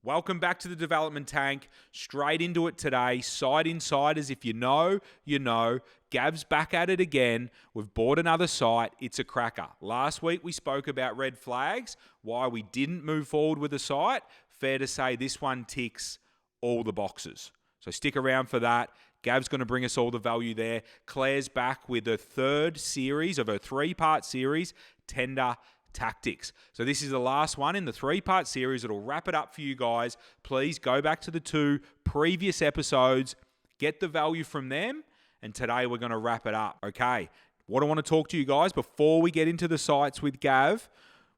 Welcome back to the development tank. Straight into it today. Site insiders, if you know, you know. Gav's back at it again. We've bought another site. It's a cracker. Last week we spoke about red flags, why we didn't move forward with the site. Fair to say this one ticks all the boxes. So stick around for that. Gav's going to bring us all the value there. Claire's back with the third series of her three-part series, Tender Tactics. So this is the last one in the three-part series. It'll wrap it up for you guys. Please go back to the two previous episodes, get the value from them, and today we're going to wrap it up. Okay, what I want to talk to you guys before we get into the sites with Gav,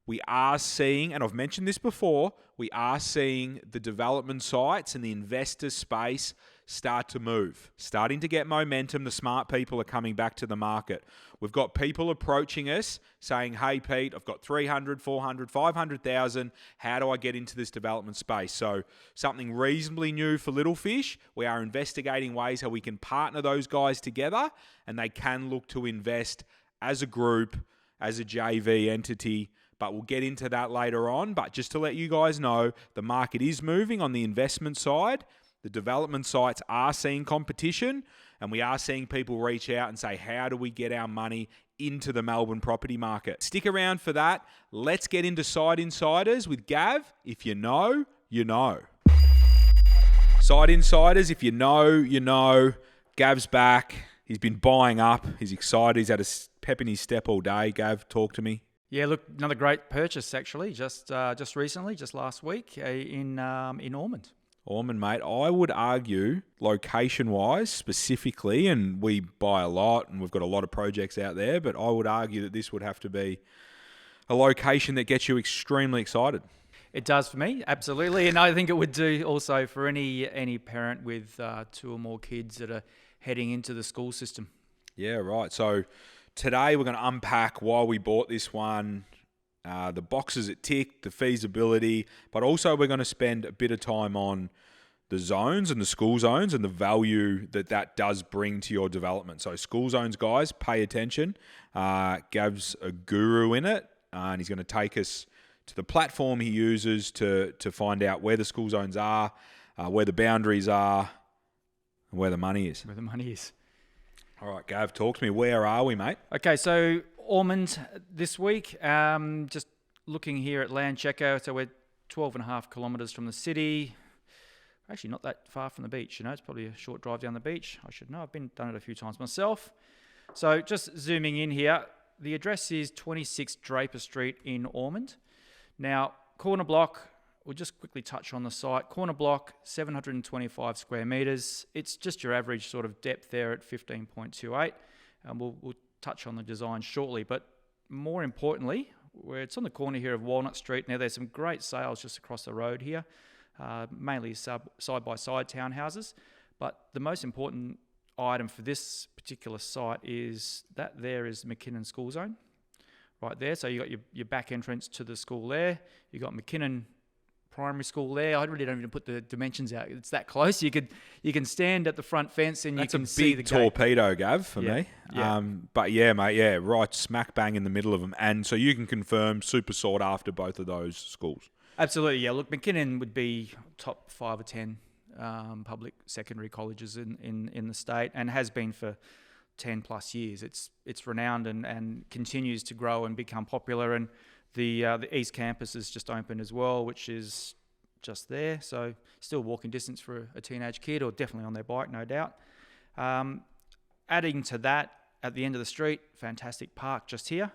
we are seeing, and I've mentioned this before, we are seeing the development sites and the investor space start to move, starting to get momentum. The smart people are coming back to the market. We've got people approaching us saying, hey, Pete, I've got 300, 400, 500,000. How do I get into this development space? So something reasonably new for Little Fish. We are investigating ways how we can partner those guys together and they can look to invest as a group, as a JV entity. But we'll get into that later on. But just to let you guys know, the market is moving on the investment side. The development sites are seeing competition, and we are seeing people reach out and say, how do we get our money into the Melbourne property market? Stick around for that. Let's get into Site Insiders with Gav. If you know, you know. Site Insiders, if you know, you know. Gav's back. He's been buying up. He's excited. He's had a pep in his step all day. Gav, talk to me. Yeah, look, another great purchase actually. Just recently, just last week in Ormond. Ormond, mate, I would argue location-wise specifically, and we buy a lot and we've got a lot of projects out there, but I would argue that this would have to be a location that gets you extremely excited. It does for me, absolutely, and I think it would do also for any parent with two or more kids that are heading into the school system. Yeah, right. So today we're going to unpack why we bought this one, the boxes it ticked, the feasibility, but also we're going to spend a bit of time on the zones and the school zones and the value that does bring to your development. So school zones, guys, pay attention. Gav's a guru in it, and he's going to take us to the platform he uses to find out where the school zones are, where the boundaries are, and where the money is. Where the money is. All right, Gav, talk to me. Where are we, mate? Okay, so Ormond this week, just looking here at Land Checker, so we're 12.5 kilometres from the city. Actually, not that far from the beach, you know, it's probably a short drive down the beach. I should know, I've done it a few times myself. So just zooming in here, the address is 26 Draper Street in Ormond. Now, corner block, we'll just quickly touch on the site. Corner block, 725 square metres. It's just your average sort of depth there at 15.28. And we'll touch on the design shortly. But more importantly, where it's on the corner here of Walnut Street. Now, there's some great sales just across the road here, mainly side-by-side townhouses. But the most important item for this particular site is that there is McKinnon School Zone right there. So you got your back entrance to the school there. You got McKinnon Primary School there. I really don't even put the dimensions out. It's that close. You can stand at the front fence and That's you can see the gate. That's a big torpedo, Gav, for me. Yeah. But yeah, mate, yeah, right smack bang in the middle of them. And so you can confirm super sought after both of those schools. Absolutely, yeah. Look, McKinnon would be top 5 or 10 public secondary colleges in the state, and has been for 10 plus years. It's renowned and continues to grow and become popular. And the East Campus has just opened as well, which is just there. So still walking distance for a teenage kid, or definitely on their bike, no doubt. Adding to that, at the end of the street, fantastic park just here.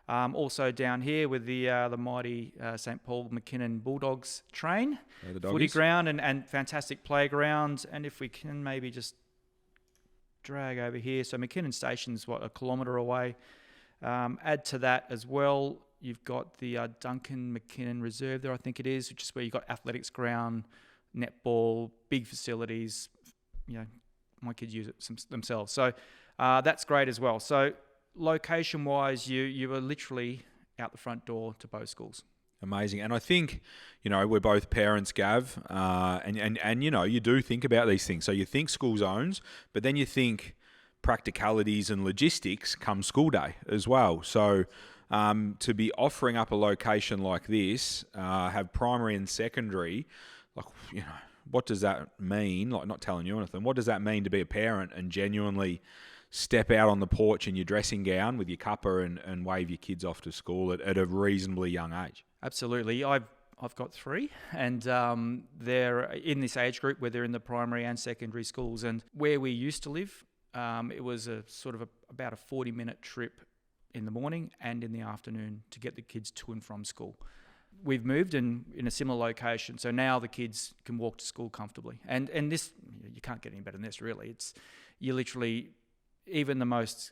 Also down here with the mighty St. Paul McKinnon Bulldogs train, footy ground and fantastic playground. And if we can maybe just drag over here. So McKinnon Station's a kilometre away. Add to that as well, you've got the Duncan McKinnon Reserve there, I think it is, which is where you've got athletics ground, netball, big facilities. You know, my kids use it themselves. So that's great as well. So location-wise, you are literally out the front door to both schools. Amazing. And I think, you know, we're both parents, Gav, and you know, you do think about these things. So you think school zones, but then you think practicalities and logistics come school day as well. So to be offering up a location like this, have primary and secondary, like, what does that mean? Like, not telling you anything. What does that mean to be a parent and genuinely step out on the porch in your dressing gown with your cuppa and wave your kids off to school at a reasonably young age? Absolutely. I've got 3, and they're in this age group where they're in the primary and secondary schools. And where we used to live, it was a sort of about a 40-minute trip in the morning and in the afternoon to get the kids to and from school. We've moved in a similar location, so now the kids can walk to school comfortably. And this, you can't get any better than this, really. You literally, even the most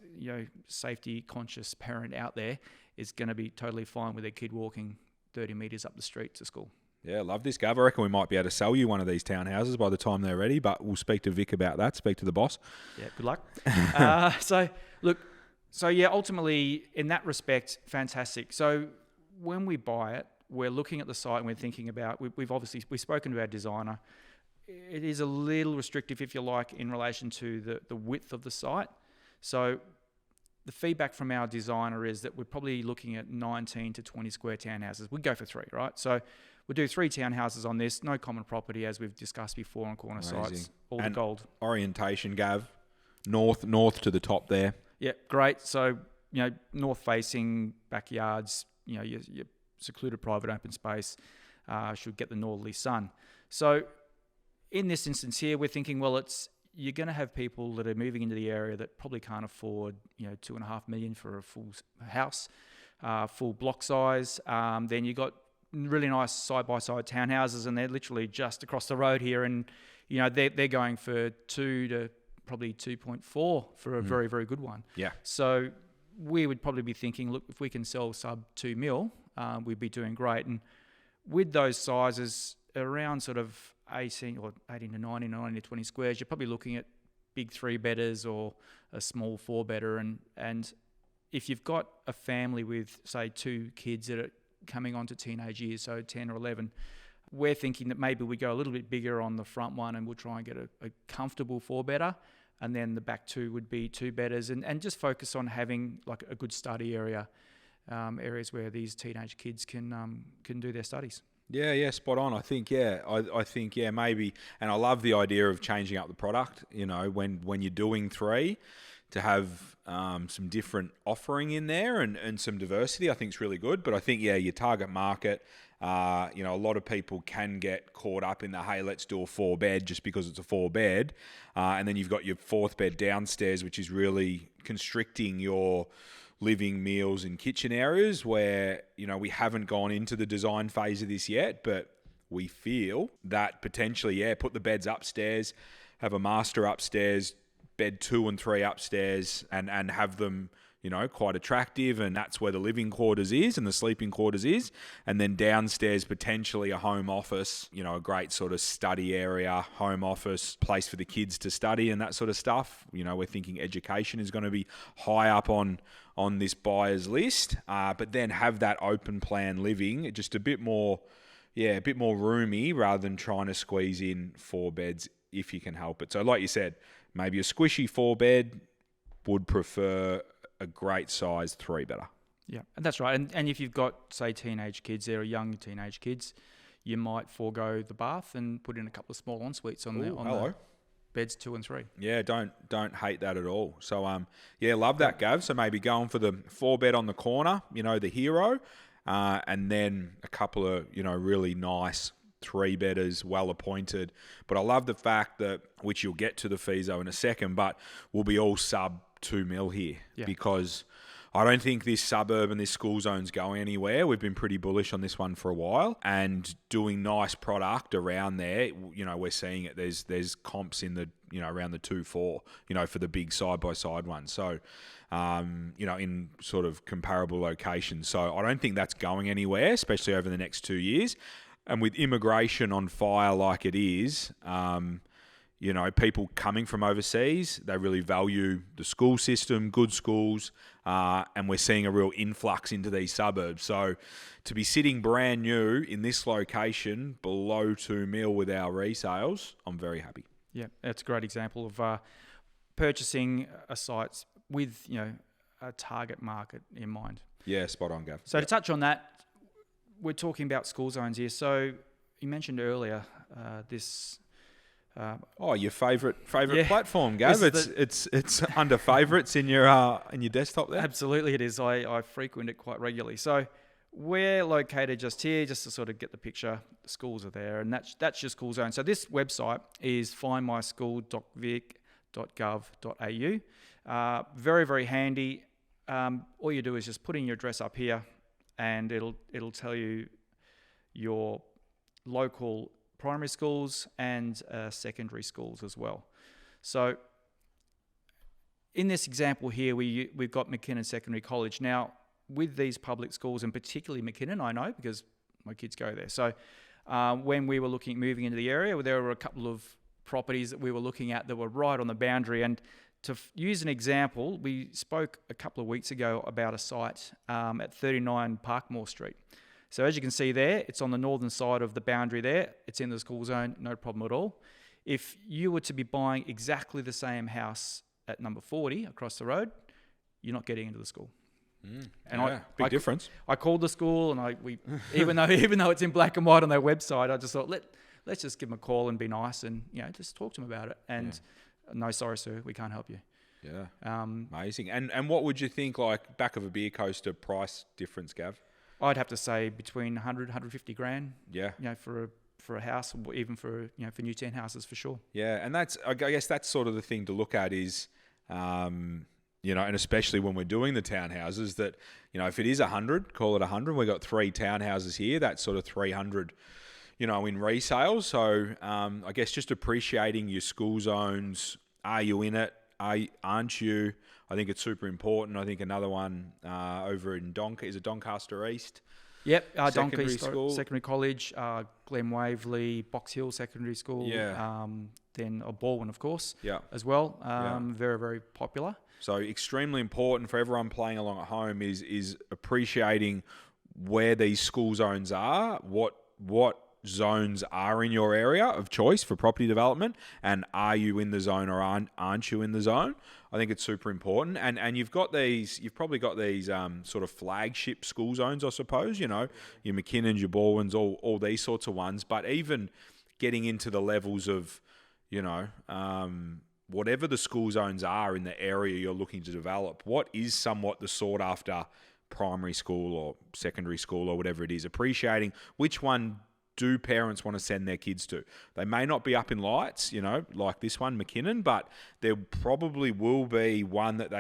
safety conscious parent out there is going to be totally fine with their kid walking 30 metres up the street to school. Yeah, love this, Gav. I reckon we might be able to sell you one of these townhouses by the time they're ready, but we'll speak to Vic about that, speak to the boss. Yeah, good luck. Ultimately, in that respect, fantastic. So when we buy it, we're looking at the site and we're thinking about, we've spoken to our designer. It is a little restrictive, if you like, in relation to the width of the site. So the feedback from our designer is that we're probably looking at 19 to 20 square townhouses. We'd go for 3, right? So we'll do 3 townhouses on this, no common property, as we've discussed before on corner sites, all the gold. Orientation, Gav, north to the top there. Yeah, great. So, north facing backyards, your secluded private open space should get the northerly sun. So in this instance here, we're thinking, well, you're going to have people that are moving into the area that probably can't afford, $2.5 million for a full house, full block size. Then you got really nice side-by-side townhouses, and they're literally just across the road here, and they're going for 2 to probably 2.4 for a very, very good one. Yeah. So we would probably be thinking, look, if we can sell sub 2 mil, we'd be doing great. And with those sizes, around sort of 18 to 90, 90 to 20 squares, you're probably looking at big 3-bedders or a small 4-bedder. And if you've got a family with, say, 2 kids that are coming onto teenage years, so 10 or 11, we're thinking that maybe we go a little bit bigger on the front one and we'll try and get a comfortable 4-bedder. And then the back 2 would be 2-bedders, and just focus on having like a good study area, areas where these teenage kids can do their studies. Yeah, spot on. I think, maybe, and I love the idea of changing up the product, when you're doing 3, to have some different offering in there and some diversity, I think is really good. But I think, your target market, a lot of people can get caught up in the, hey, let's do a 4-bed just because it's a 4-bed. And then you've got your 4th bed downstairs, which is really constricting your living, meals and kitchen areas, where, we haven't gone into the design phase of this yet, but we feel that potentially, put the beds upstairs, have a master upstairs, bed 2 and 3 upstairs, and have them, quite attractive, and that's where the living quarters is and the sleeping quarters is. And then downstairs, potentially a home office, a great sort of study area, home office, place for the kids to study and that sort of stuff. We're thinking education is going to be high up on this buyer's list, but then have that open plan living, just a bit more roomy, rather than trying to squeeze in 4 beds if you can help it. So like you said, maybe a squishy 4-bed, would prefer a great size 3-bedder. Yeah, and that's right. And if you've got, say, teenage kids, they're young teenage kids, you might forego the bath and put in a couple of small ensuites on the beds 2 and 3. Yeah, don't hate that at all. So love that, Gav. So maybe going for the 4-bed on the corner, the hero, and then a couple of really nice 3-bedders, well appointed. But I love the fact that, which you'll get to the Feeso in a second, but we'll be all sub 2 mil here, because I don't think this suburb and this school zone's going anywhere. We've been pretty bullish on this one for a while, and doing nice product around there. We're seeing it. There's comps in the around the 2.4, for the big side by side ones. So, in sort of comparable locations. So I don't think that's going anywhere, especially over the next 2 years. And with immigration on fire like it is, people coming from overseas, they really value the school system, good schools, and we're seeing a real influx into these suburbs. So to be sitting brand new in this location below 2 mil with our resales, I'm very happy. Yeah, that's a great example of purchasing a site with, a target market in mind. Yeah, spot on, Gav. So to touch on that, we're talking about school zones here. So you mentioned earlier this. Your favourite Yeah. platform, Gav. It's under favourites in your desktop there. Absolutely, it is. I frequent it quite regularly. So we're located just here, just to sort of get the picture. The schools are there, and that's your school zone. So this website is findmyschool.vic.gov.au. Very, very handy. All you do is just put in your address up here, and it'll tell you your local primary schools and secondary schools as well. So in this example here, we've got McKinnon Secondary College. Now, with these public schools, and particularly McKinnon, I know because my kids go there. So when we were looking at moving into the area, there were a couple of properties that we were looking at that were right on the boundary. And to use an example, we spoke a couple of weeks ago about a site at 39 Parkmore Street. So as you can see there, it's on the northern side of the boundary there. It's in the school zone, no problem at all. If you were to be buying exactly the same house at number 40 across the road, you're not getting into the school. And big difference. I called the school, and we even though it's in black and white on their website, I just thought let's just give them a call and be nice and just talk to them about it. And no, sorry sir, we can't help you. Yeah, amazing. And what would you think, like back of a beer coaster price difference, Gav? I'd have to say between 100, 150 grand. Yeah. For a house, or even for new 10 houses for sure. Yeah, and I guess that's sort of the thing to look at is. And especially when we're doing the townhouses, that, if it is 100, call it 100. We've got 3 townhouses here. That's sort of 300, in resale. So I guess just appreciating your school zones. Are you in it? Aren't you? I think it's super important. I think another one over in Doncaster East. Yep, Secondary Doncaster school. Secondary College, Glen Waverley, Box Hill Secondary School. Yeah. Then Baldwin, of course. Yeah. As well. Very, very popular. So extremely important for everyone playing along at home is appreciating where these school zones are, what zones are in your area of choice for property development, and are you in the zone or aren't you in the zone? I think it's super important. And you've probably got these sort of flagship school zones, I suppose, your McKinnons, your Baldwins, all these sorts of ones, but even getting into the levels of, whatever the school zones are in the area you're looking to develop, what is somewhat the sought after primary school or secondary school or whatever it is, appreciating which one do parents want to send their kids to. They may not be up in lights, like this one, McKinnon, but there probably will be one that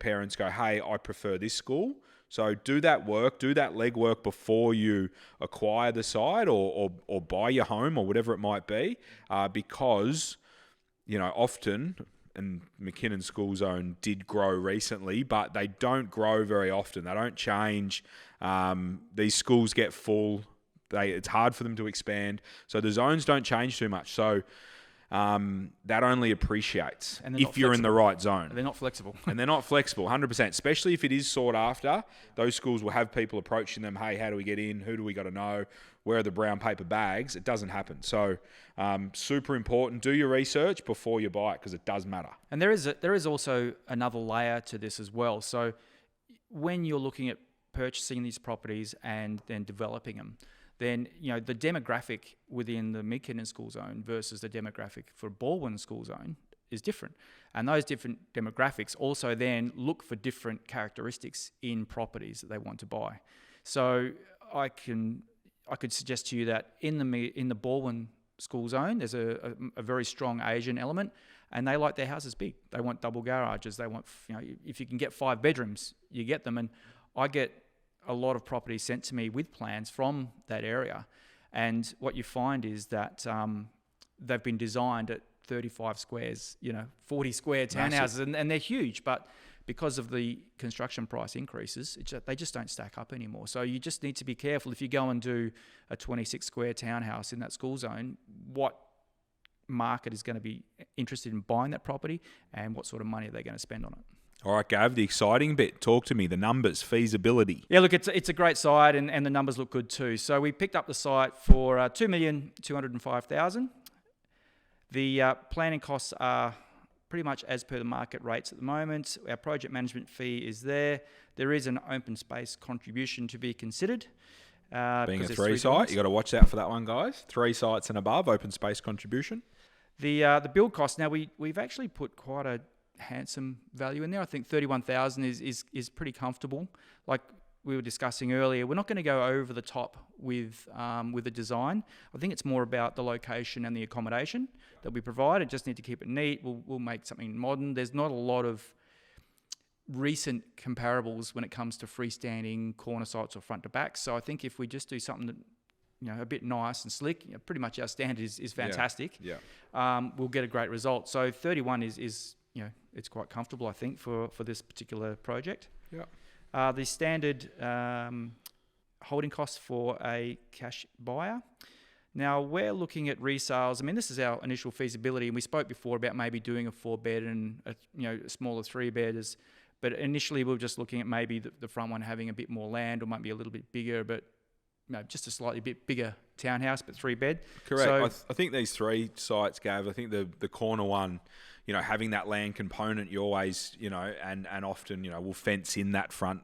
parents go, hey, I prefer this school. So do that legwork before you acquire the site or buy your home or whatever it might be, because often, and McKinnon School Zone did grow recently, but they don't grow very often. They don't change. These schools get full. It's hard for them to expand. So the zones don't change too much. So that only appreciates if you're in the right zone. They're not flexible. And they're not flexible, 100%. Especially if it is sought after. Those schools will have people approaching them, hey, how do we get in? Who do we got to know? Where are the brown paper bags? It doesn't happen. So super important. Do your research before you buy it, because it does matter. And there is also another layer to this as well. So when you're looking at purchasing these properties and then developing them, then the demographic within the McKinnon School Zone versus the demographic for Baldwin School Zone is different. And those different demographics also then look for different characteristics in properties that they want to buy. So I could suggest to you that in the Baldwin School Zone, there's a very strong Asian element, and they like their houses big. They want double garages. They want, if you can get 5 bedrooms, you get them. And I get a lot of properties sent to me with plans from that area, and what you find is that they've been designed at 35 squares, 40 square townhouses, and they're huge, but because of the construction price increases, they just don't stack up anymore. So you just need to be careful if you go and do a 26 square townhouse in that school zone, what market is going to be interested in buying that property and what sort of money are they going to spend on it. All right, Gav, the exciting bit. Talk to me, the numbers, feasibility. Yeah, look, it's a great site, and the numbers look good too. So we picked up the site for $2,205,000. The planning costs are pretty much as per the market rates at the moment. Our project management fee is there. There is an open space contribution to be considered. Being a 'cause there's three site, dwellings. you got to watch out for that one, guys. 3 sites and above, open space contribution. The build cost. Now we've actually put quite a handsome value in there. I think 31,000 is pretty comfortable. Like we were discussing earlier, we're not going to go over the top with the design. I think it's more about the location and the accommodation that we provide. I just need to keep it neat. We'll make something modern. There's not a lot of recent comparables when it comes to freestanding corner sites or front to back. So I think if we just do something that a bit nice and slick, pretty much our standard is fantastic. Yeah. We'll get a great result. So 31 is it's quite comfortable, I think, for this particular project. Yeah. The standard holding costs for a cash buyer. Now we're looking at resales. I mean, this is our initial feasibility, and we spoke before about maybe doing a 4-bed and a smaller 3-bedders. But initially, we were just looking at maybe the front one having a bit more land, or might be a little bit bigger, but just a slightly bit bigger townhouse, but 3-bed. Correct. So, I think these 3 sites, Gav, I think the corner one, having that land component, you always, and often, will fence in that front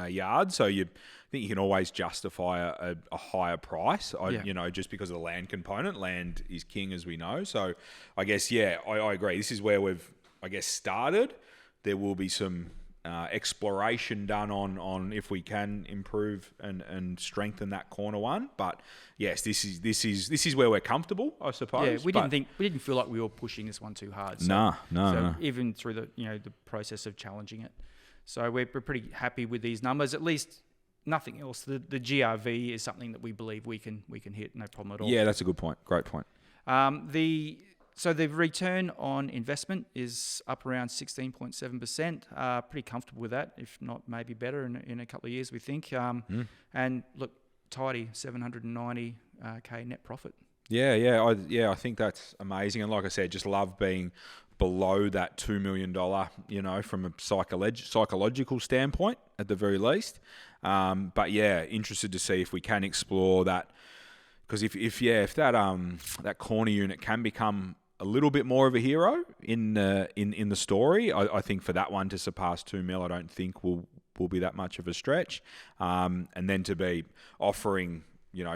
yard. So I think you can always justify a higher price, just because of the land component. Land is king, as we know. So I guess, I agree. This is where we've, started. There will be some exploration done on if we can improve and strengthen that corner one. But yes, this is where we're comfortable, I suppose. Yeah, we didn't feel like we were pushing this one too hard. So, No. Even through the process of challenging it. So we're pretty happy with these numbers. At least nothing else. The GRV is something that we believe we can hit, no problem at all. Yeah, that's a good point. Great point. So the return on investment is up around 16.7%. Pretty comfortable with that, if not maybe better in a couple of years, we think. And look, tidy, 790K net profit. I think that's amazing. And like I said, just love being below that $2 million, from a psychological standpoint at the very least. But yeah, interested to see if we can explore that. Because if that corner unit can become a little bit more of a hero in the story, I think for that one to surpass 2 mil, I don't think will be that much of a stretch. And then to be offering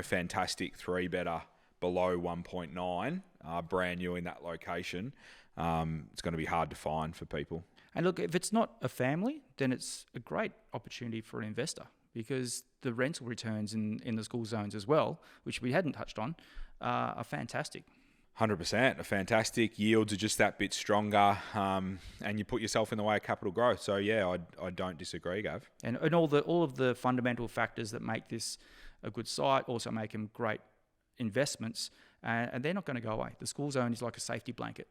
fantastic 3-bedder below 1.9, brand new in that location, it's going to be hard to find for people. And look, if it's not a family, then it's a great opportunity for an investor, because the rental returns in the school zones as well, which we hadn't touched on, are fantastic. 100%. A fantastic. Yields are just that bit stronger, and you put yourself in the way of capital growth. So yeah, I don't disagree, Gav. And all of the fundamental factors that make this a good site also make them great investments, and they're not going to go away. The school zone is like a safety blanket.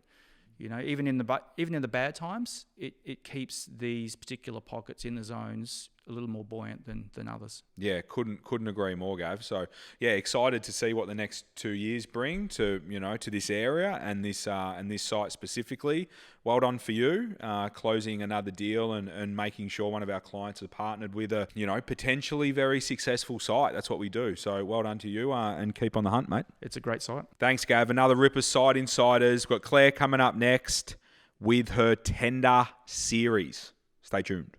Even in the bad times, it keeps these particular pockets in the zones a little more buoyant than others. Yeah, couldn't agree more, Gav. So yeah, excited to see what the next 2 years bring to this area and this site specifically. Well done for you, closing another deal and making sure one of our clients is partnered with a potentially very successful site. That's what we do. So well done to you, and keep on the hunt, mate. It's a great site. Thanks, Gav. Another Ripper Site Insiders. We've got Claire coming up next with her tender series. Stay tuned.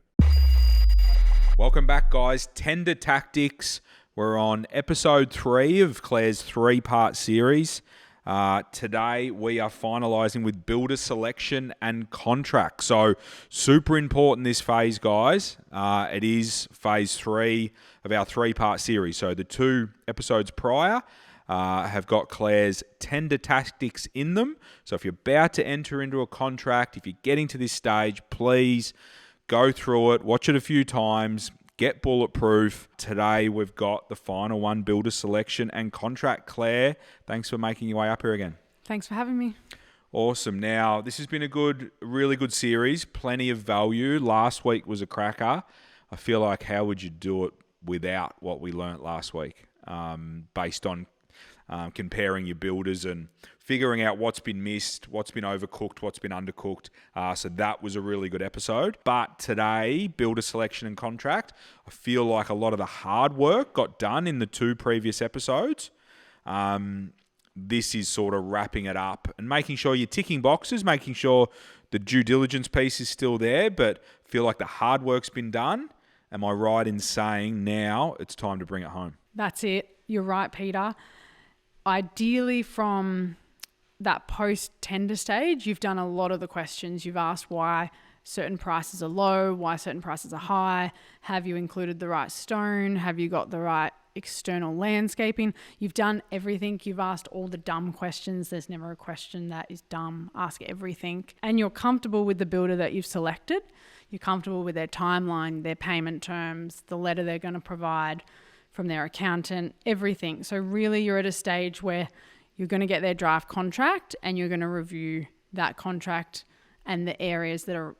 Welcome back, guys. Tender Tactics. We're on episode 3 of Claire's 3-part series. Today, we are finalising with builder selection and contract. So, super important this phase, guys. It is phase 3 of our 3-part series. So, the 2 episodes prior have got Claire's tender tactics in them. So, if you're about to enter into a contract, if you're getting to this stage, please go through it, watch it a few times, get bulletproof. Today, we've got the final one, builder selection and contract. Claire, thanks for making your way up here again. Thanks for having me. Awesome. Now, this has been a really good series, plenty of value. Last week was a cracker. I feel like, how would you do it without what we learnt last week, based on comparing your builders and figuring out what's been missed, what's been overcooked, what's been undercooked. So that was a really good episode. But today, builder selection and contract, I feel like a lot of the hard work got done in the 2 previous episodes. This is sort of wrapping it up and making sure you're ticking boxes, making sure the due diligence piece is still there, but feel like the hard work's been done. Am I right in saying now it's time to bring it home? That's it. You're right, Peter. Ideally, from that post-tender stage, you've done a lot of the questions. You've asked why certain prices are low, why certain prices are high. Have you included the right stone? Have you got the right external landscaping? You've done everything. You've asked all the dumb questions. There's never a question that is dumb. Ask everything. And you're comfortable with the builder that you've selected. You're comfortable with their timeline, their payment terms, the letter they're going to provide from their accountant, everything. So really you're at a stage where you're going to get their draft contract and you're going to review that contract and the areas that are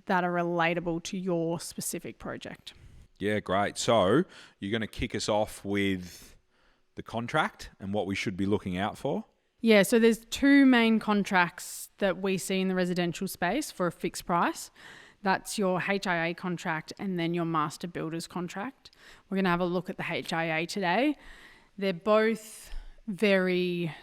relatable to your specific project. Yeah, great. So you're going to kick us off with the contract and what we should be looking out for? Yeah, so there's two main contracts that we see in the residential space for a fixed price. That's your HIA contract and then your master builder's contract. We're going to have a look at the HIA today. They're both very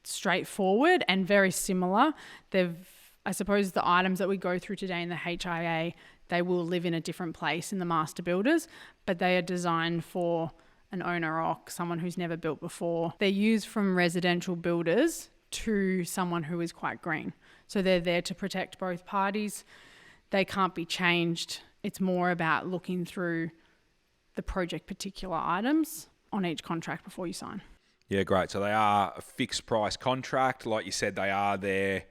straightforward and very similar. I suppose the items that we go through today in the HIA, they will live in a different place in the master builders, but they are designed for an owner or someone who's never built before. They're used from residential builders to someone who is quite green. So they're there to protect both parties. They can't be changed. It's more about looking through the project particular items on each contract before you sign. Yeah, great. So they are a fixed price contract. Like you said, they are there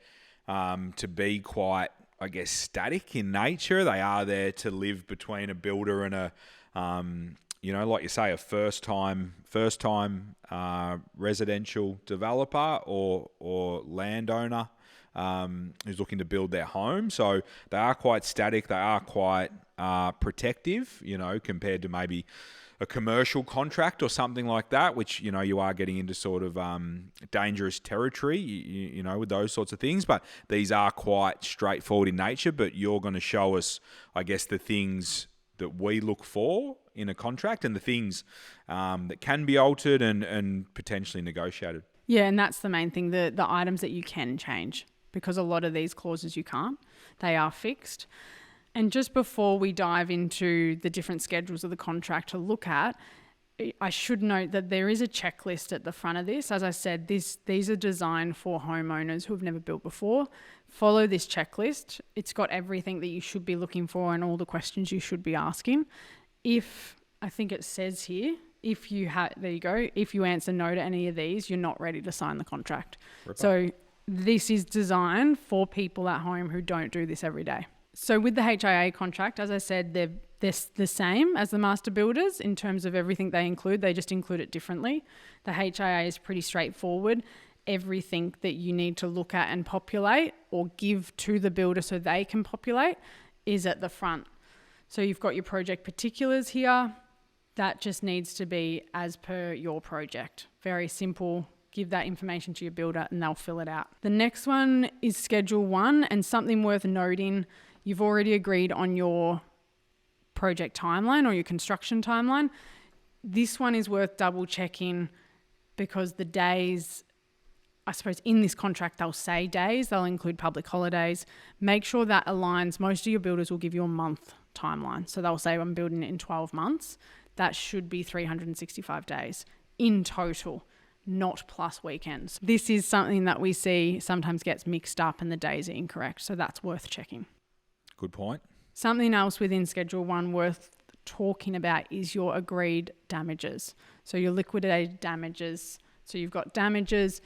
to be quite, I guess, static in nature. They are there to live between a builder and a, like you say, a first time residential developer or landowner who's looking to build their home. So they are quite static. They are quite protective, compared to maybe a commercial contract or something like that, which, you are getting into sort of dangerous territory, with those sorts of things. But these are quite straightforward in nature, but you're going to show us, I guess, the things that we look for in a contract and the things that can be altered and potentially negotiated. Yeah, and that's the main thing, the items that you can change, because a lot of these clauses you can't. They are fixed. And just before we dive into the different schedules of the contract to look at, I should note that there is a checklist at the front of this. As I said, these are designed for homeowners who have never built before. Follow this checklist. It's got everything that you should be looking for and all the questions you should be asking. I think it says here, there you go, if you answer no to any of these, you're not ready to sign the contract. Ripper. So this is designed for people at home who don't do this every day. So with the HIA contract, as I said, they're the same as the master builders in terms of everything they include. They just include it differently. The HIA is pretty straightforward. Everything that you need to look at and populate or give to the builder so they can populate is at the front. So you've got your project particulars here. That just needs to be as per your project. Very simple. Give that information to your builder and they'll fill it out. The next one is Schedule 1, and something worth noting, you've already agreed on your project timeline or your construction timeline. This one is worth double checking because the days, I suppose in this contract they'll say days, they'll include public holidays. Make sure that aligns. Most of your builders will give you a month timeline. So they'll say I'm building it in 12 months. That should be 365 days in total, not plus weekends. This is something that we see sometimes gets mixed up and the days are incorrect. So that's worth checking. Good point. Something else within Schedule 1 worth talking about is your agreed damages. So your liquidated damages. So you've got damages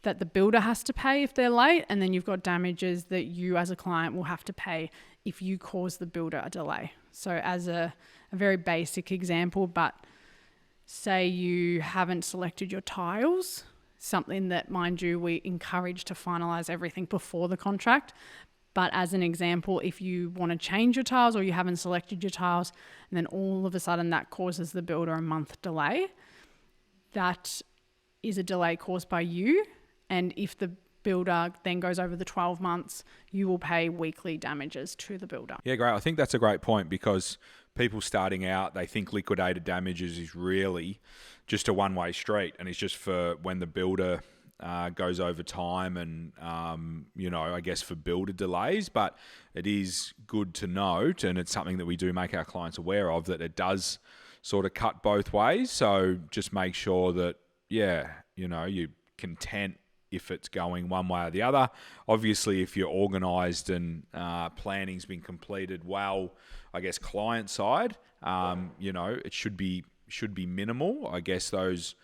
that the builder has to pay if they're late, and then you've got damages that you as a client will have to pay if you cause the builder a delay. So as a very basic example, but say you haven't selected your tiles, something that, mind you, we encourage to finalise everything before the contract. But as an example, if you want to change your tiles or you haven't selected your tiles, and then all of a sudden that causes the builder a month delay, that is a delay caused by you. And if the builder then goes over the 12 months, you will pay weekly damages to the builder. Yeah, great. I think that's a great point because people starting out, they think liquidated damages is really just a one-way street and it's just for when the builder goes over time and, I guess for builder delays. But it is good to note, and it's something that we do make our clients aware of, that it does sort of cut both ways. So just make sure that, you're content if it's going one way or the other. Obviously, if you're organised and planning's been completed well, I guess client side, it should be minimal. I guess those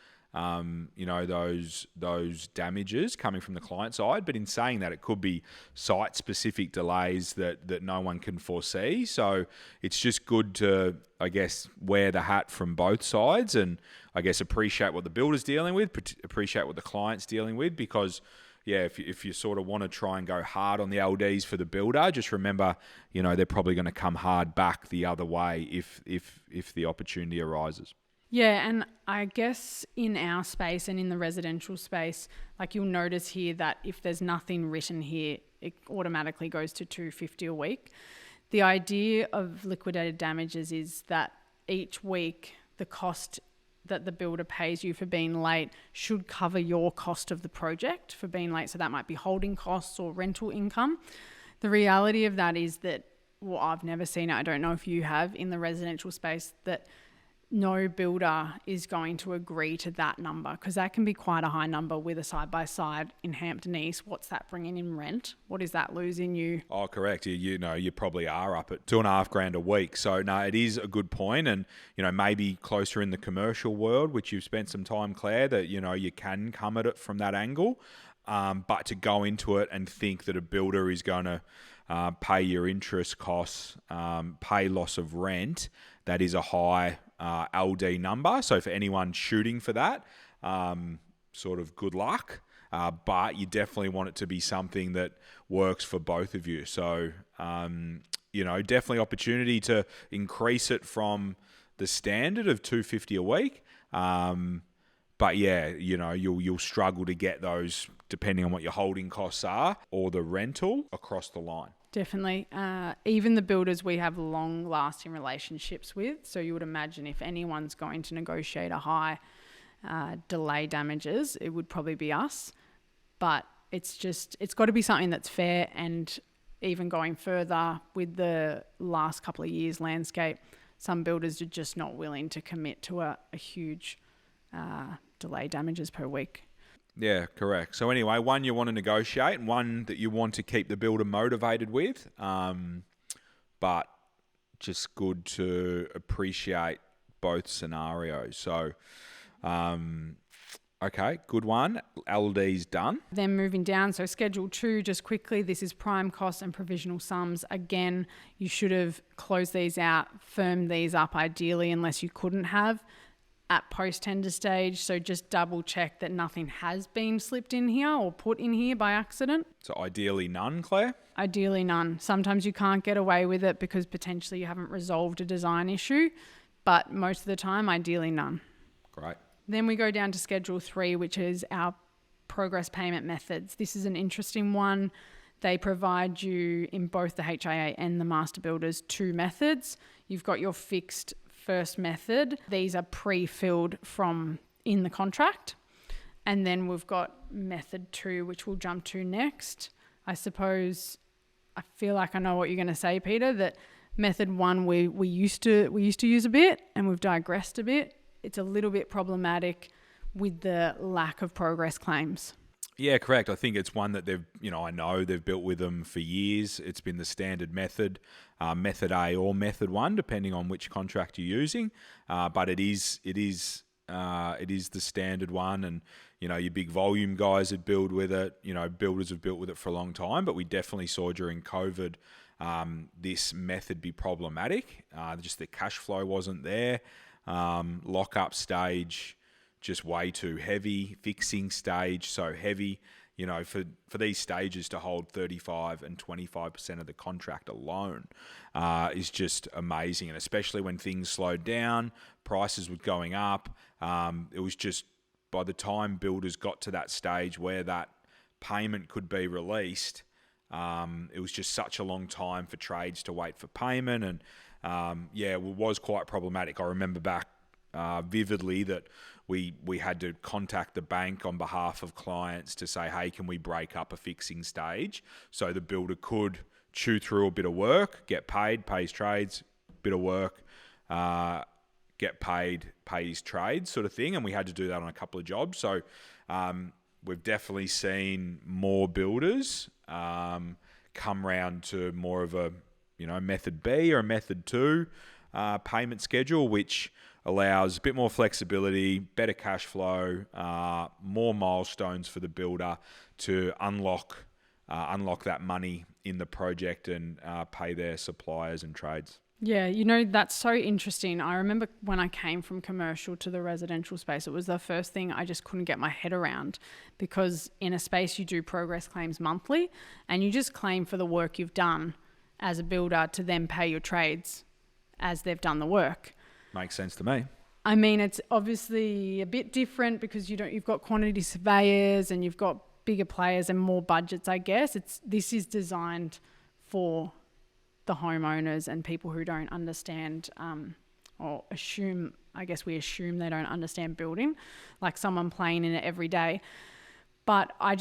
damages coming from the client side. But in saying that, it could be site-specific delays that no one can foresee. So it's just good to, I guess, wear the hat from both sides and, I guess, appreciate what the builder's dealing with, appreciate what the client's dealing with, because if you sort of want to try and go hard on the LDs for the builder, just remember, they're probably going to come hard back the other way if the opportunity arises. Yeah, and I guess in our space and in the residential space, like you'll notice here that if there's nothing written here, it automatically goes to $250 a week. The idea of liquidated damages is that each week the cost that the builder pays you for being late should cover your cost of the project for being late. So that might be holding costs or rental income. The reality of that is that, well, I've never seen it, I don't know if you have, in the residential space, that no builder is going to agree to that number, because that can be quite a high number with a side-by-side in Hampton East. What's that bringing in rent? What is that losing you? Oh, correct. You probably are up at $2,500 a week. So no, it is a good point. And, maybe closer in the commercial world, which you've spent some time, Claire, that, you can come at it from that angle. But to go into it and think that a builder is going to pay your interest costs, pay loss of rent, that is a high LD number. So for anyone shooting for that, sort of good luck. But you definitely want it to be something that works for both of you. So, definitely opportunity to increase it from the standard of $250 a week. But you'll struggle to get those depending on what your holding costs are or the rental across the line. Definitely. Even the builders we have long-lasting relationships with. So you would imagine if anyone's going to negotiate a high delay damages, it would probably be us. But it's got to be something that's fair. And even going further with the last couple of years landscape, some builders are just not willing to commit to a huge delay damages per week. Yeah, correct. So anyway, one you want to negotiate and one that you want to keep the builder motivated with, but just good to appreciate both scenarios. So, okay, good one. LD's done. Then moving down, so Schedule 2, just quickly, this is prime costs and provisional sums. Again, you should have closed these out, firmed these up ideally, unless you couldn't have at post-tender stage. So just double check that nothing has been slipped in here or put in here by accident. So ideally none, Claire? Ideally none. Sometimes you can't get away with it because potentially you haven't resolved a design issue, but most of the time, ideally none. Great. Then we go down to Schedule 3, which is our progress payment methods. This is an interesting one. They provide you in both the HIA and the master builders 2 methods. You've got your fixed first method. These are pre-filled from in the contract. And then we've got method 2, which we'll jump to next. I suppose, I feel like I know what you're going to say, Peter, that method 1 we used to use a bit, and we've digressed a bit. It's a little bit problematic with the lack of progress claims. Yeah, correct. I think it's one that I know they've built with them for years. It's been the standard method, method A or method 1, depending on which contract you're using. But it is the standard one, and your big volume guys have built with it. Builders have built with it for a long time. But we definitely saw during COVID this method be problematic. Just the cash flow wasn't there. Lock-up stage, just way too heavy. Fixing stage, so heavy. For these stages to hold 35 and 25% of the contract alone is just amazing. And especially when things slowed down, prices were going up. It was just, by the time builders got to that stage where that payment could be released, it was just such a long time for trades to wait for payment. And it was quite problematic. I remember back vividly that we had to contact the bank on behalf of clients to say, hey, can we break up a fixing stage so the builder could chew through a bit of work, get paid, pay his trades, bit of work, get paid, pay his trades sort of thing. And we had to do that on a couple of jobs. So we've definitely seen more builders come round to more of a, method B or a method 2 payment schedule, which allows a bit more flexibility, better cash flow, more milestones for the builder to unlock that money in the project and pay their suppliers and trades. Yeah, that's so interesting. I remember when I came from commercial to the residential space, it was the first thing I just couldn't get my head around, because in a space you do progress claims monthly and you just claim for the work you've done as a builder to then pay your trades as they've done the work. Makes sense to me. I mean, it's obviously a bit different because you've got quantity surveyors and you've got bigger players and more budgets, I guess. This is designed for the homeowners and people who don't understand or assume, I guess we assume they don't understand building, like someone playing in it every day. But I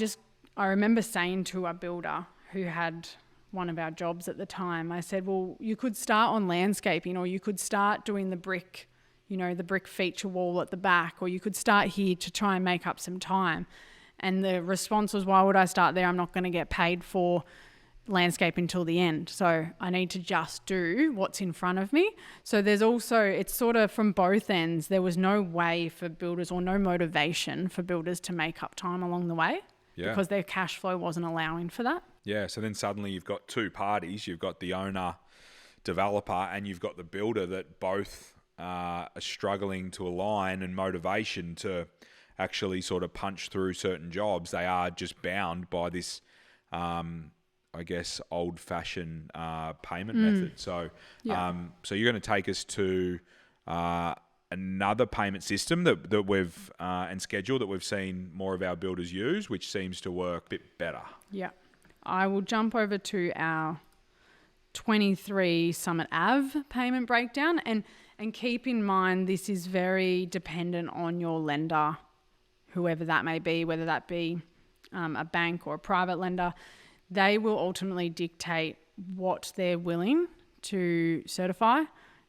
remember saying to a builder who had one of our jobs at the time, I said, well, you could start on landscaping, or you could start doing the brick, the brick feature wall at the back, or you could start here to try and make up some time. And the response was, why would I start there? I'm not going to get paid for landscape until the end. So I need to just do what's in front of me. So there's also, it's sort of from both ends. There was no way for builders, or no motivation for builders to make up time along the way, because their cash flow wasn't allowing for that. Yeah. So then suddenly you've got two parties. You've got the owner, developer, and you've got the builder that both are struggling to align, and motivation to actually sort of punch through certain jobs. They are just bound by this, I guess, old-fashioned payment method. So, so you're going to take us to another payment system that we've and schedule that we've seen more of our builders use, which seems to work a bit better. Yeah, I will jump over to our 23 Summit Ave payment breakdown, and keep in mind this is very dependent on your lender, whoever that may be, whether that be a bank or a private lender. They will ultimately dictate what they're willing to certify.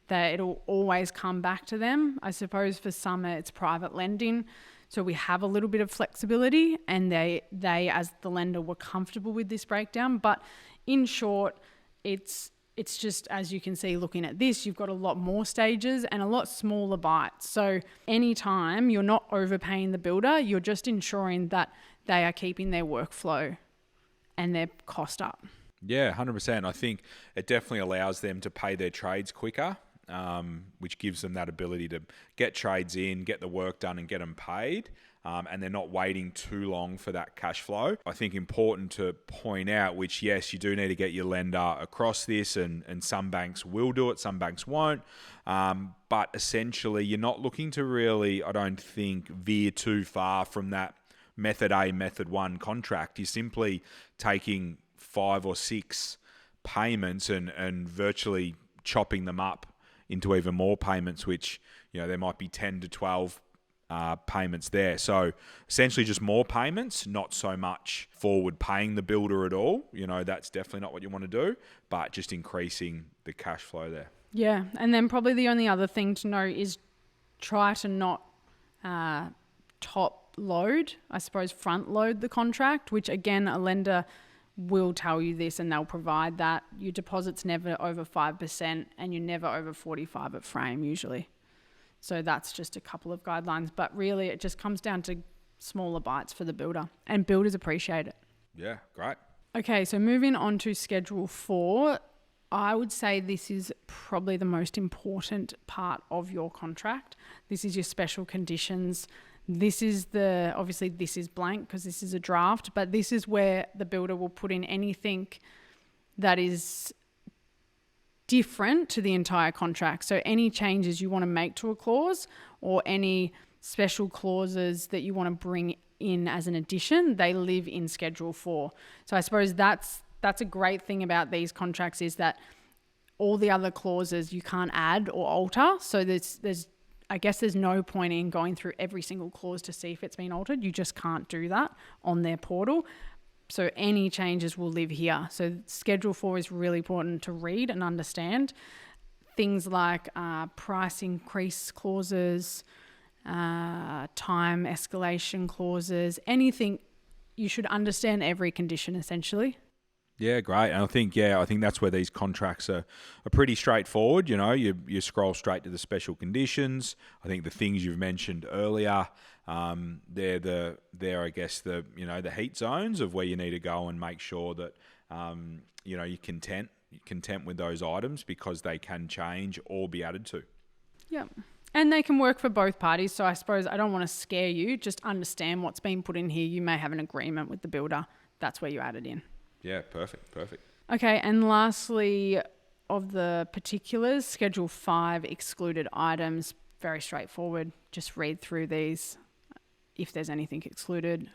That it'll always come back to them. I suppose for some it's private lending, so we have a little bit of flexibility, and they as the lender were comfortable with this breakdown. But in short, it's just, as you can see looking at this, you've got a lot more stages and a lot smaller bites. So anytime you're not overpaying the builder, you're just ensuring that they are keeping their workflow and their cost up. Yeah, 100%. I think it definitely allows them to pay their trades quicker, which gives them that ability to get trades in, get the work done and get them paid. And they're not waiting too long for that cash flow. I think important to point out, which yes, you do need to get your lender across this, and some banks will do it, some banks won't. But essentially you're not looking to really, I don't think, veer too far from that method A, method 1 contract. You're simply taking 5 or 6 payments and virtually chopping them up into even more payments, which, there might be 10 to 12 payments there. So essentially just more payments, not so much forward paying the builder at all. That's definitely not what you want to do, but just increasing the cash flow there. Yeah. And then probably the only other thing to know is try to not top load, I suppose front load the contract, which again, a lender will tell you this and they'll provide that. Your deposit's never over 5% and you're never over 45 at frame usually. So that's just a couple of guidelines, but really it just comes down to smaller bites for the builder, and builders appreciate it. Yeah, great. Okay, so moving on to Schedule 4, I would say this is probably the most important part of your contract. This is your special conditions. This is obviously this is blank because this is a draft, but this is where the builder will put in anything that is different to the entire contract. So any changes you want to make to a clause or any special clauses that you want to bring in as an addition, they live in Schedule 4. So I suppose that's a great thing about these contracts, is that all the other clauses you can't add or alter. So there's I guess there's no point in going through every single clause to see if it's been altered. You just can't do that on their portal. So any changes will live here. So Schedule 4 is really important to read and understand. Things like price increase clauses, time escalation clauses, anything. You should understand every condition essentially. Yeah, great. And I think that's where these contracts are pretty straightforward. You know, you scroll straight to the special conditions. I think the things you've mentioned earlier, they're I guess the heat zones of where you need to go and make sure that you're content with those items because they can change or be added to. Yeah. And they can work for both parties. So I suppose I don't want to scare you. Just understand what's been put in here. You may have an agreement with the builder. That's where you add it in. Yeah, perfect. Okay, and lastly, of the particulars, Schedule 5 excluded items, very straightforward. Just read through these if there's anything excluded.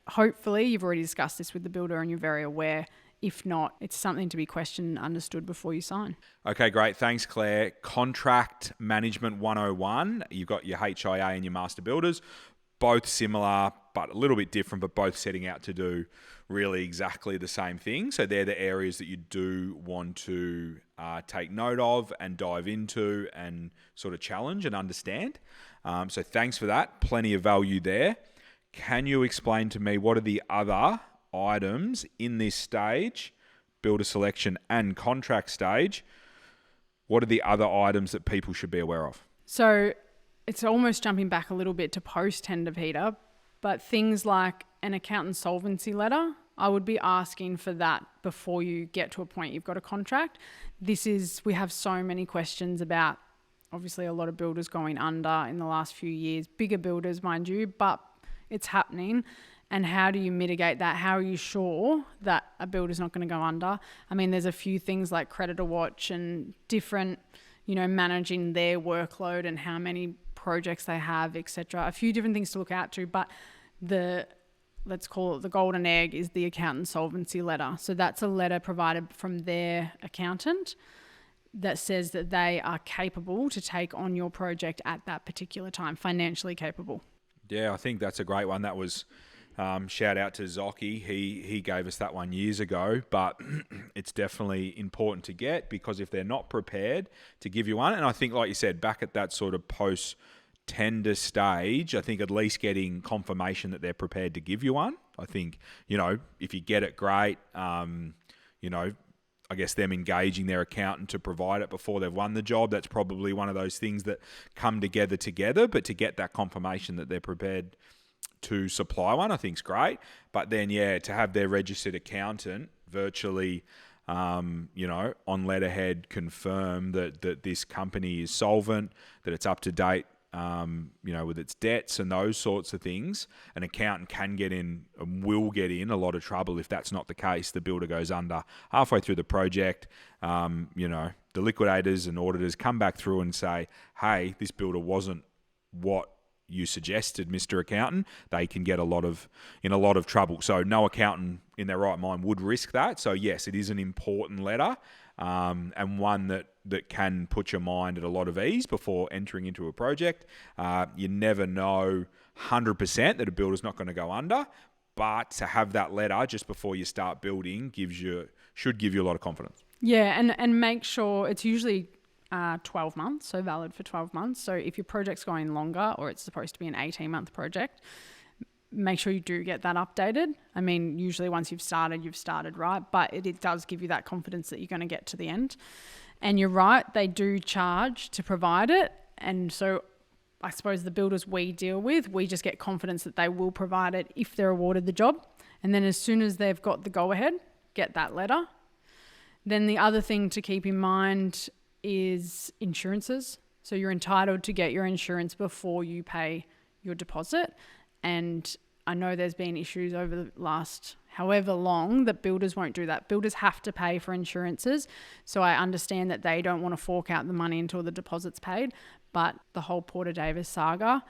Hopefully, you've already discussed this with the builder and you're very aware. If not, it's something to be questioned and understood before you sign. Okay, great. Thanks, Claire. Contract Management 101. You've got your HIA and your Master Builders. Both similar, but a little bit different, but both setting out to do really exactly the same thing. So they're the areas that you do want to take note of and dive into and sort of challenge and understand. So thanks for that. Plenty of value there. Can you explain to me what are the other items in this stage, builder selection and contract stage? What are the other items that people should be aware of? So it's almost jumping back a little bit to post-tender, Peter, but things like an accountant solvency letter, I would be asking for that before you get to a point you've got a contract. We have so many questions about, obviously a lot of builders going under in the last few years, bigger builders, mind you, but it's happening. And how do you mitigate that? How are you sure that a builder's not going to go under? I mean, there's a few things like creditor watch and different, managing their workload and how many projects they have, etc. A few different things to look out to, but let's call it the golden egg is the accountant solvency letter. So that's a letter provided from their accountant that says that they are capable to take on your project at that particular time, financially capable. Yeah, I think that's a great one. That was shout out to Zocky. He gave us that one years ago, but it's definitely important to get because if they're not prepared to give you one, and I think, like you said, back at that sort of post-tender stage, I think at least getting confirmation that they're prepared to give you one. I think, if you get it, great. I guess them engaging their accountant to provide it before they've won the job, that's probably one of those things that come together, but to get that confirmation that they're prepared to supply one, I think is great. But then, to have their registered accountant virtually, on letterhead confirm that this company is solvent, that it's up to date, with its debts and those sorts of things, an accountant can get in and will get in a lot of trouble if that's not the case. The builder goes under halfway through the project. The liquidators and auditors come back through and say, hey, this builder wasn't what you suggested, Mr. Accountant. They can get in a lot of trouble. So no accountant in their right mind would risk that. So yes, it is an important letter, and one that can put your mind at a lot of ease before entering into a project. You never know 100% that a builder's not going to go under, but to have that letter just before you start building should give you a lot of confidence. Yeah, and make sure it's usually 12 months, so valid for 12 months. So if your project's going longer or it's supposed to be an 18-month project, make sure you do get that updated. I mean, usually once you've started, right? But it does give you that confidence that you're going to get to the end. And you're right, they do charge to provide it. And so I suppose the builders we deal with, we just get confidence that they will provide it if they're awarded the job. And then as soon as they've got the go-ahead, get that letter. Then the other thing to keep in mind is insurances. So you're entitled to get your insurance before you pay your deposit. And I know there's been issues over the last however long that builders won't do that. Builders have to pay for insurances. So I understand that they don't want to fork out the money until the deposit's paid. But the whole Porter Davis saga,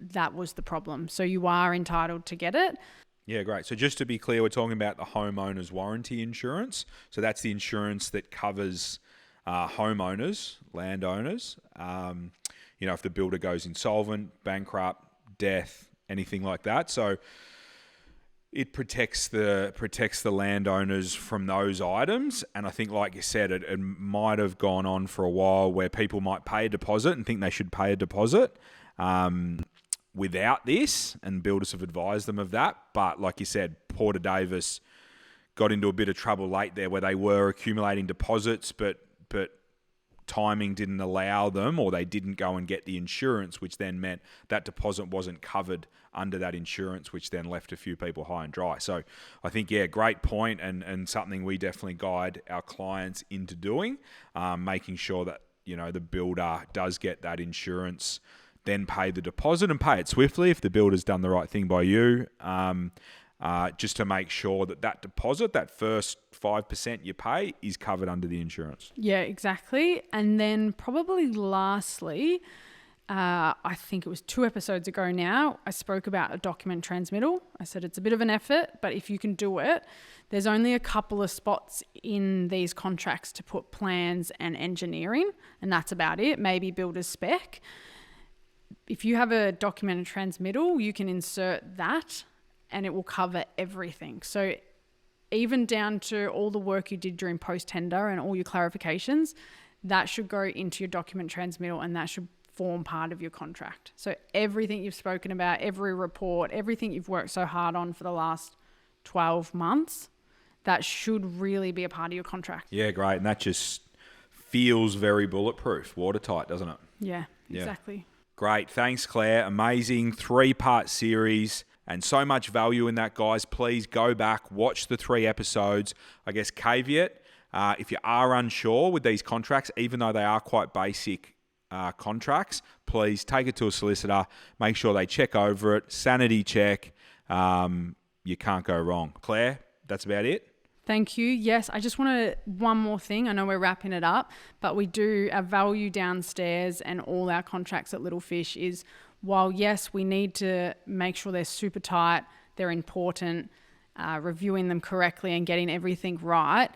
that was the problem. So you are entitled to get it. Yeah, great. So just to be clear, we're talking about the homeowner's warranty insurance. So that's the insurance that covers homeowners, landowners, if the builder goes insolvent, bankrupt, death, anything like that. So it protects the landowners from those items. And I think, like you said, it might have gone on for a while where people might pay a deposit and think they should pay a deposit without this, and builders have advised them of that. But like you said, Porter Davis got into a bit of trouble late there where they were accumulating deposits, but timing didn't allow them, or they didn't go and get the insurance, which then meant that deposit wasn't covered under that insurance, which then left a few people high and dry. So I think, great point, and something we definitely guide our clients into doing, making sure that, the builder does get that insurance, then pay the deposit and pay it swiftly if the builder's done the right thing by you. Just to make sure that deposit, that first 5% you pay, is covered under the insurance. Yeah, exactly. And then probably lastly, I think it was 2 episodes ago now, I spoke about a document transmittal. I said it's a bit of an effort, but if you can do it, there's only a couple of spots in these contracts to put plans and engineering, and that's about it. Maybe builder's spec. If you have a documented transmittal, you can insert that and it will cover everything. So even down to all the work you did during post-tender and all your clarifications, that should go into your document transmittal, and that should form part of your contract. So everything you've spoken about, every report, everything you've worked so hard on for the last 12 months, that should really be a part of your contract. Yeah, great. And that just feels very bulletproof, watertight, doesn't it? Yeah, exactly. Great. Thanks, Claire. Amazing 3-part series. And so much value in that, guys. Please go back, watch the 3 episodes. I guess caveat, if you are unsure with these contracts, even though they are quite basic contracts, please take it to a solicitor. Make sure they check over it. Sanity check. You can't go wrong. Claire, that's about it. Thank you. Yes, I just want one more thing. I know we're wrapping it up, but we do, our value downstairs and all our contracts at Little Fish is, while yes, we need to make sure they're super tight, they're important, reviewing them correctly and getting everything right,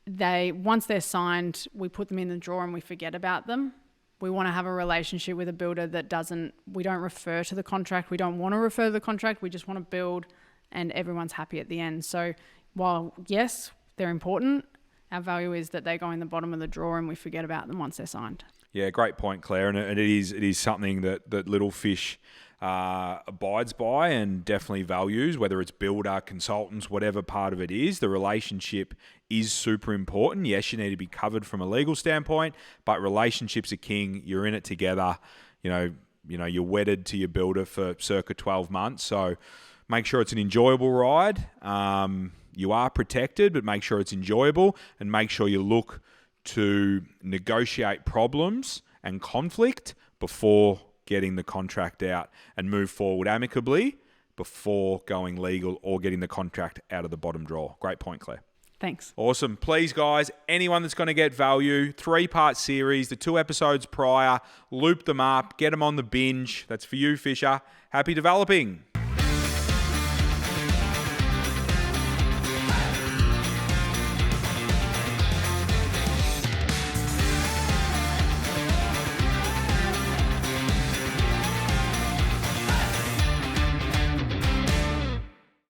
once they're signed, we put them in the drawer and we forget about them. We want to have a relationship with a builder that we don't refer to the contract. We don't want to refer to the contract. We just want to build and everyone's happy at the end. So while yes, they're important, our value is that they go in the bottom of the drawer and we forget about them once they're signed. Yeah, great point, Claire. And it is something that Little Fish abides by and definitely values, whether it's builder, consultants, whatever part of it is. The relationship is super important. Yes, you need to be covered from a legal standpoint, but relationships are king. You're in it together. You're wedded to your builder for circa 12 months. So make sure it's an enjoyable ride. You are protected, but make sure it's enjoyable, and make sure you look to negotiate problems and conflict before getting the contract out, and move forward amicably before going legal or getting the contract out of the bottom drawer. Great point, Claire. Thanks. Awesome. Please, guys, anyone that's going to get value, 3-part series, the 2 episodes prior, loop them up, get them on the binge. That's for you, Fisher. Happy developing.